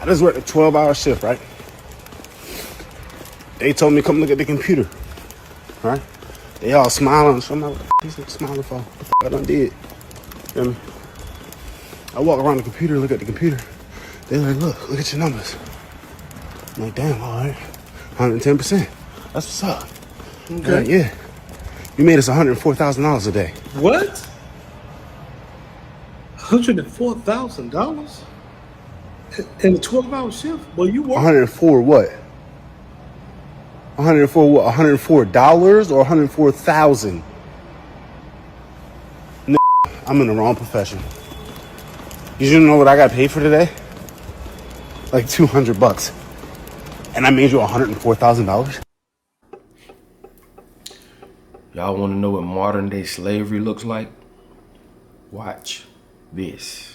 I just worked a 12-hour shift, right? They told me come look at the computer, right? They all smiling. So I'm like, what the f*** is smiling for? What the f*** I done did? Feel me? I walk around the computer, look at the computer. They're like, look at your numbers. I'm like, damn, all right. 110%. That's what's up. Okay. Like, yeah. You made us $104,000 a day. What? $104,000? In a 12-hour shift? Well, you work. 104 what? 104 what? $104 or 104,000? I'm in the wrong profession. You know what I got paid for today? Like $200. And I made you $104,000? Y'all want to know what modern day slavery looks like? Watch this.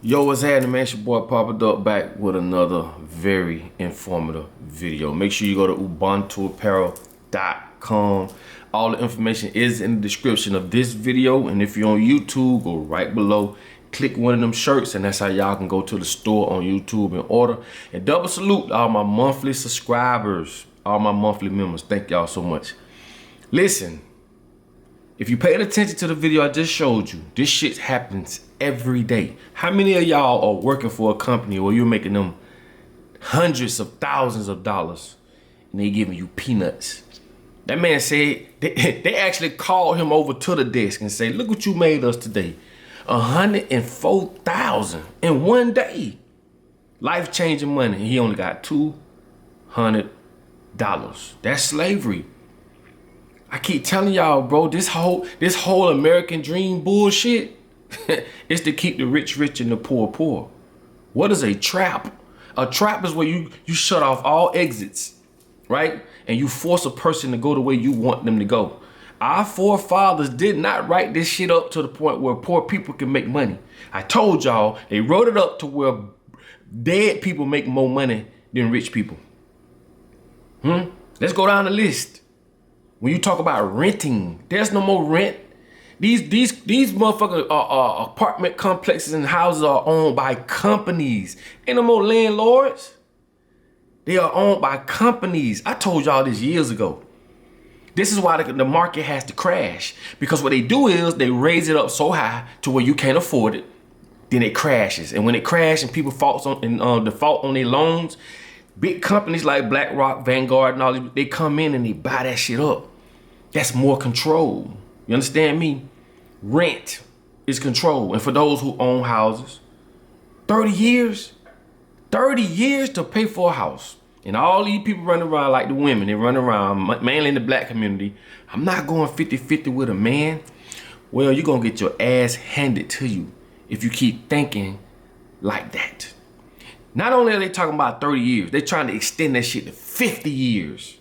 Yo, what's happening, man? It's your boy Papa Duck back with another very informative video. Make sure you go to ubuntuapparel.com. All the information is in the description of this video. And if you're on YouTube, go right below. Click one of them shirts, and that's how y'all can go to the store on YouTube and order. And double salute to all my monthly subscribers, all my monthly members. Thank y'all so much. Listen, if you paid attention to the video I just showed you, this shit happens every day. How many of y'all are working for a company where you're making them hundreds of thousands of dollars and they giving you peanuts? That man said, they actually called him over to the desk and say, look what you made us today. 104,000 in one day. Life-changing money. He only got $200. That's slavery. I keep telling y'all, bro, this whole American dream bullshit is to keep the rich rich and the poor poor. What is a trap? A trap is where you shut off all exits, right? And you force a person to go the way you want them to go. Our forefathers did not write this shit up to the point where poor people can make money. I told y'all, they wrote it up to where dead people make more money than rich people. Let's go down the list. When you talk about renting, there's no more rent. These motherfucking apartment complexes and houses are owned by companies. Ain't no more landlords. They are owned by companies. I told y'all this years ago. This is why the market has to crash. Because what they do is they raise it up so high to where you can't afford it. Then it crashes. And when it crashes and people default on their loans, big companies like BlackRock, Vanguard, and all these, they come in and they buy that shit up. That's more control. You understand me? Rent is control. And for those who own houses, 30 years to pay for a house. And all these people running around like the women, they run around, mainly in the black community. I'm not going 50-50 with a man. Well, you're going to get your ass handed to you if you keep thinking like that. Not only are they talking about 30 years, they're trying to extend that shit to 50 years.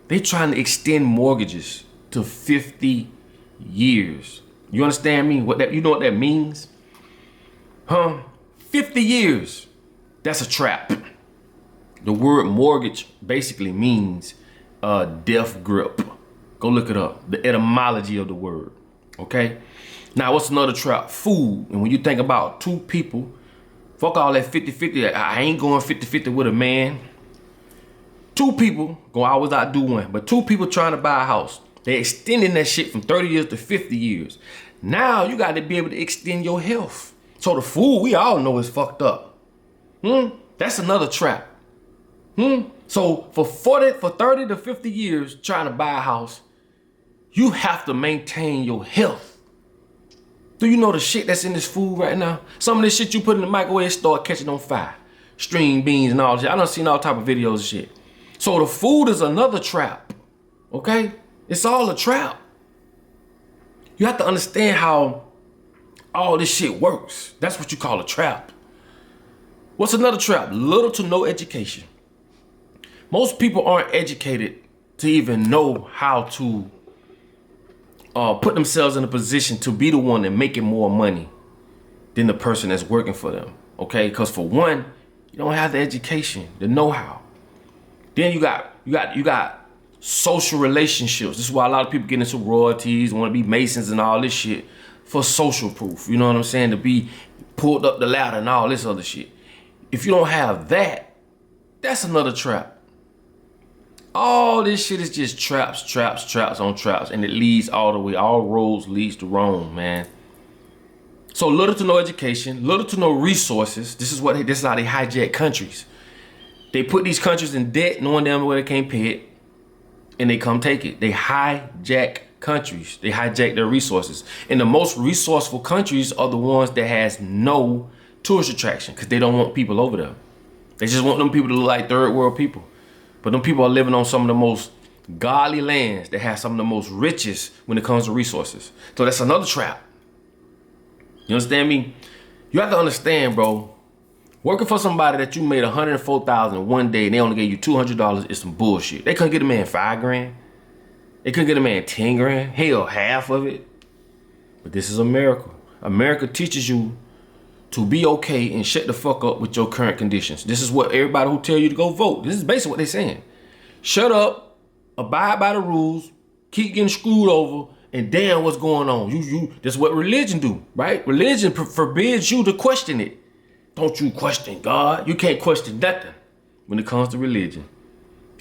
They're trying to extend mortgages to 50 years. You understand me? You know what that means? 50 years. That's a trap. The word mortgage basically means death grip. Go look it up. The etymology of the word. Okay? Now, what's another trap? Food. And when you think about two people, fuck all that 50-50. I ain't going 50-50 with a man. Two people gonna always outdo one. But two people trying to buy a house. They're extending that shit from 30 years to 50 years. Now you got to be able to extend your health. So the food we all know is fucked up. That's another trap. So for 30 to 50 years trying to buy a house, you have to maintain your health. Do you know the shit that's in this food right now? Some of this shit you put in the microwave start catching on fire. String beans and all that shit. I done seen all type of videos and shit. So the food is another trap. Okay? It's all a trap. You have to understand how all this shit works. That's what you call a trap. What's another trap? Little to no education. Most people aren't educated to even know how to put themselves in a position to be the one that making more money than the person that's working for them. Okay? Because for one, you don't have the education, the know-how. Then you got social relationships. This is why a lot of people get into royalties, want to be Masons and all this shit for social proof. You know what I'm saying? To be pulled up the ladder and all this other shit. If you don't have that, that's another trap. All this shit is just traps on traps, and it leads all the way. All roads leads to Rome, man. So little to no education, little to no resources. This is how they hijack countries. They put these countries in debt, knowing damn well they can't pay it, and they come take it. They hijack countries. They hijack their resources. And the most resourceful countries are the ones that has no tourist attraction, because they don't want people over there. They just want them people to look like third world people. But them people are living on some of the most godly lands that have some of the most richest when it comes to resources. So that's another trap. You understand me? You have to understand, bro. Working for somebody that you made $104,000 one day and they only gave you $200 is some bullshit. They couldn't get a man $5,000. They couldn't get a man $10,000. Hell, half of it. But this is America. America teaches you to be okay and shut the fuck up with your current conditions. This is what everybody who tell you to go vote. This is basically what they're saying. Shut up, abide by the rules, keep getting screwed over, and damn what's going on. That's what religion do, right? Religion forbids you to question it. Don't you question God. You can't question nothing when it comes to religion.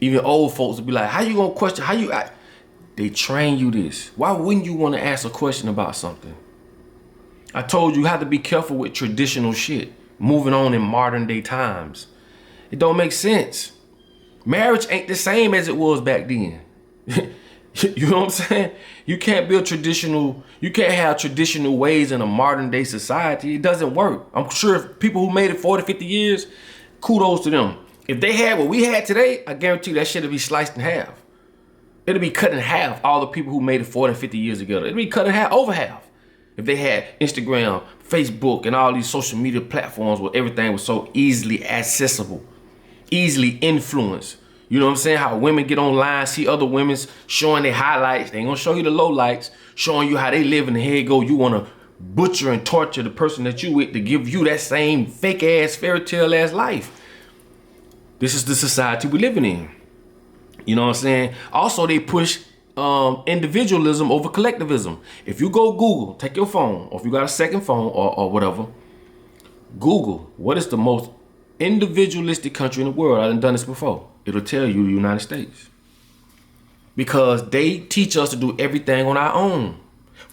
Even old folks will be like, how you gonna question, They train you this. Why wouldn't you want to ask a question about something? I told you have to be careful with traditional shit. Moving on in modern day times. It don't make sense. Marriage ain't the same as it was back then. You know what I'm saying? You can't have traditional ways in a modern day society. It doesn't work. I'm sure if people who made it 40, 50 years, kudos to them. If they had what we had today, I guarantee you that shit would be sliced in half. It'll be cut in half, all the people who made it 40, 50 years ago. It'll be cut in half, over half. If they had Instagram, Facebook, and all these social media platforms where everything was so easily accessible, easily influenced. You know what I'm saying? How women get online, see other women showing their highlights. They ain't gonna show you the lowlights, showing you how they live, and here you go. You wanna butcher and torture the person that you with to give you that same fake ass, fairy tale ass life. This is the society we living in. You know what I'm saying? Also, they push individualism over collectivism. If you go Google, take your phone, or if you got a second phone or whatever, Google what is the most individualistic country in the world. I done this before. It'll tell you the United States. Because they teach us to do everything on our own.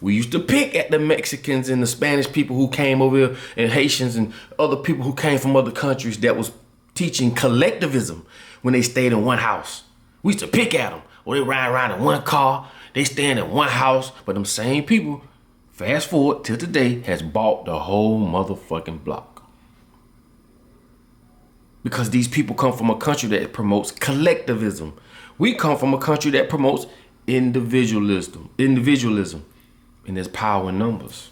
We used to pick at the Mexicans and the Spanish people who came over here, and Haitians and other people who came from other countries that was teaching collectivism when they stayed in one house. We used to pick at them. Or they ride around in one car, they stand in one house, but them same people, fast forward till today, has bought the whole motherfucking block. Because these people come from a country that promotes collectivism. We come from a country that promotes individualism. And there's power in numbers.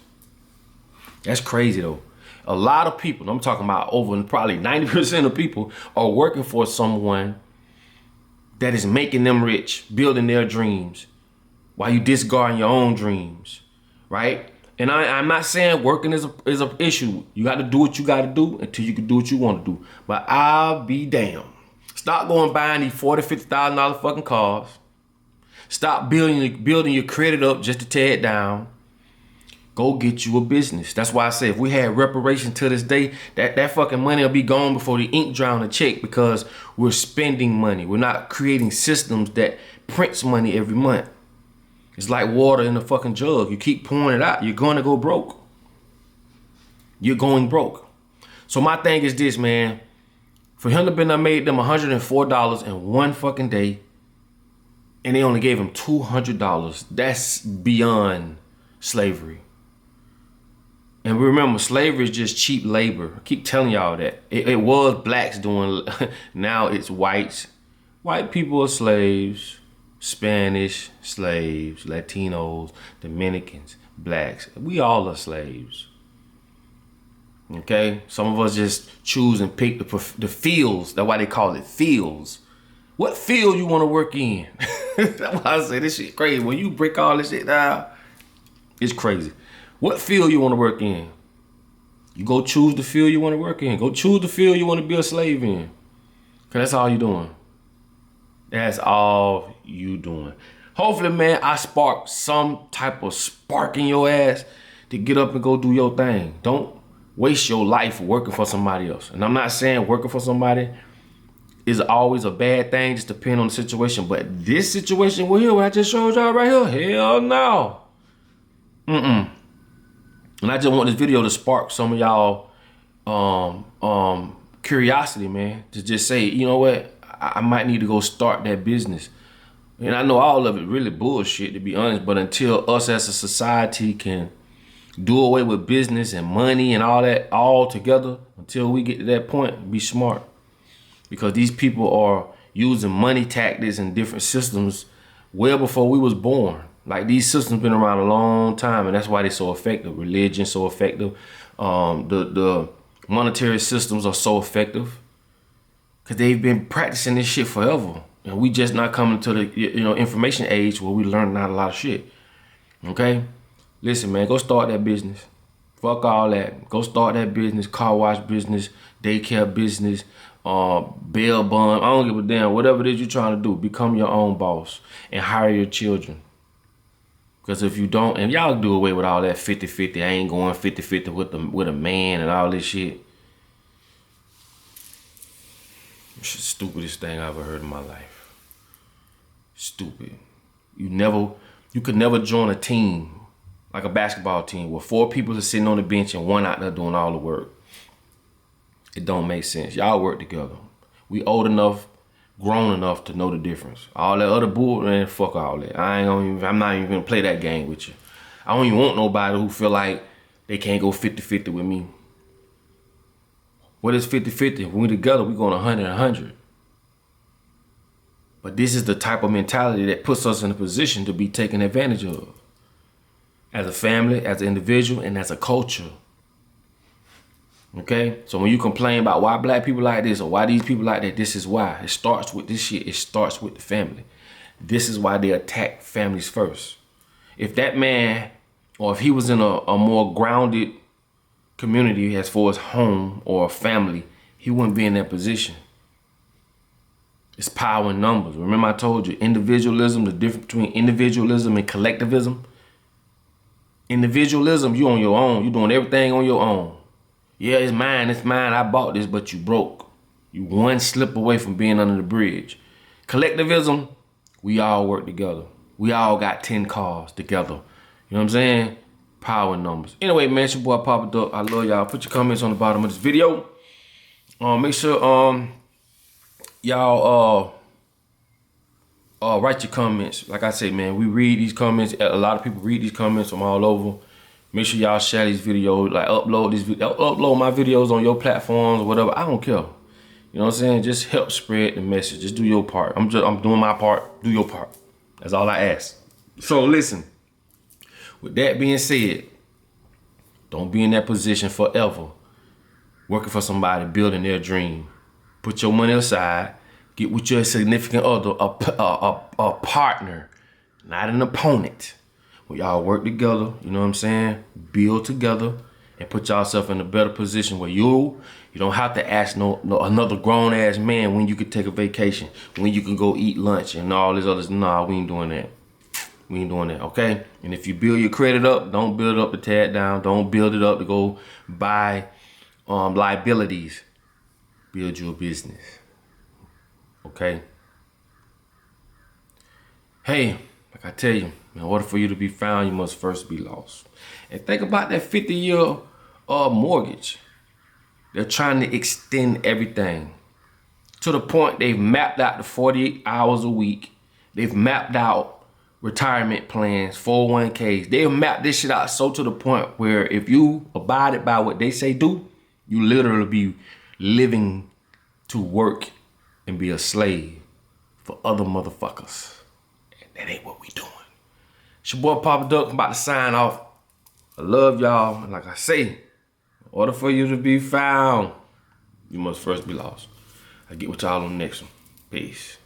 That's crazy though. A lot of people, I'm talking about over probably 90% of people, are working for someone that is making them rich, building their dreams, while you discarding your own dreams, right? And I'm not saying working is a issue. You got to do what you got to do until you can do what you want to do. But I'll be damned. Stop going buying these $40,000, $50,000 fucking cars. Stop building your credit up just to tear it down. Go get you a business. That's why I say if we had reparation to this day, that fucking money will be gone before the ink dry on the check, because we're spending money. We're not creating systems that prints money every month. It's like water in a fucking jug. You keep pouring it out, you're going to go broke. You're going broke. So my thing is this, man. For him to have made them $104 in one fucking day, and they only gave him $200, that's beyond slavery. And remember, slavery is just cheap labor. I keep telling y'all that. It was blacks doing, now it's whites. White people are slaves, Spanish slaves, Latinos, Dominicans, blacks. We all are slaves. Okay? Some of us just choose and pick the fields. That's why they call it fields. What field you want to work in? That's why I say this shit crazy. When you break all this shit down, it's crazy. What field you want to work in? You go choose the field you want to work in. Go choose the field you want to be a slave in. Because that's all you doing. That's all you doing. Hopefully, man, I spark some type of spark in your ass to get up and go do your thing. Don't waste your life working for somebody else. And I'm not saying working for somebody is always a bad thing, just depending on the situation. But this situation we're here, what I just showed y'all right here, hell no. And I just want this video to spark some of y'all curiosity, man. To just say, you know what, I might need to go start that business. And I know all of it really bullshit, to be honest, but until us as a society can do away with business and money and all that all together, until we get to that point, be smart. Because these people are using money tactics and different systems well before we was born. Like, these systems been around a long time, and that's why they're so effective. Religion so effective. The monetary systems are so effective because they've been practicing this shit forever. And we just not coming to the information age where we learn not a lot of shit. Okay? Listen, man, go start that business. Fuck all that. Go start that business, car wash business, daycare business, bail bond. I don't give a damn. Whatever it is you're trying to do, become your own boss and hire your children. Because if you don't, and y'all do away with all that 50-50, I ain't going 50-50 with a man and all this shit. It's the stupidest thing I ever heard in my life. Stupid. You could never join a team, like a basketball team, where 4 people are sitting on the bench and 1 out there doing all the work. It don't make sense. Y'all work together. We old enough, grown enough to know the difference. All that other bull, man, fuck all that. I'm not even gonna play that game with you. I don't even want nobody who feel like they can't go 50-50 with me. What is 50-50? When we together, we going 100-100. But this is the type of mentality that puts us in a position to be taken advantage of. As a family, as an individual, and as a culture. Okay? So when you complain about why black people like this or why these people like that, this is why. It starts with this shit. It starts with the family. This is why they attack families first. If that man, or if he was in a more grounded community as far as home or family, he wouldn't be in that position. It's power in numbers. Remember I told you, individualism, the difference between individualism and collectivism. Individualism, you on your own. You doing everything on your own. Yeah, it's mine, I bought this, but you broke. You one slip away from being under the bridge. Collectivism, we all work together. We all got 10 cars together. You know what I'm saying? Power numbers. Anyway, man, it's your boy Papa Duck. I love y'all. Put your comments on the bottom of this video. Make sure y'all write your comments. Like I say, man, we read these comments. A lot of people read these comments from all over. Make sure y'all share these videos, like upload my videos on your platforms or whatever. I don't care. You know what I'm saying? Just help spread the message. Just do your part. I'm doing my part. Do your part. That's all I ask. So listen. With that being said, don't be in that position forever. Working for somebody, building their dream. Put your money aside. Get with your significant other, a partner, not an opponent. When y'all work together, you know what I'm saying? Build together and put yourself in a better position where you don't have to ask another grown ass man when you could take a vacation, when you can go eat lunch and all this other. Nah, we ain't doing that. We ain't doing that, okay? And if you build your credit up, don't build it up to tear it down. Don't build it up to go buy liabilities. Build your business, okay? Hey, like I tell you, in order for you to be found, you must first be lost. And think about that 50-year mortgage. They're trying to extend everything to the point they've mapped out the 48 hours a week. They've mapped out retirement plans, 401ks. They've mapped this shit out so to the point where if you abided by what they say do, you literally be living to work and be a slave for other motherfuckers. And that ain't what we doing. It's your boy Papa Duck. I'm about to sign off. I love y'all. And like I say, in order for you to be found, you must first be lost. I'll get with y'all on the next one. Peace.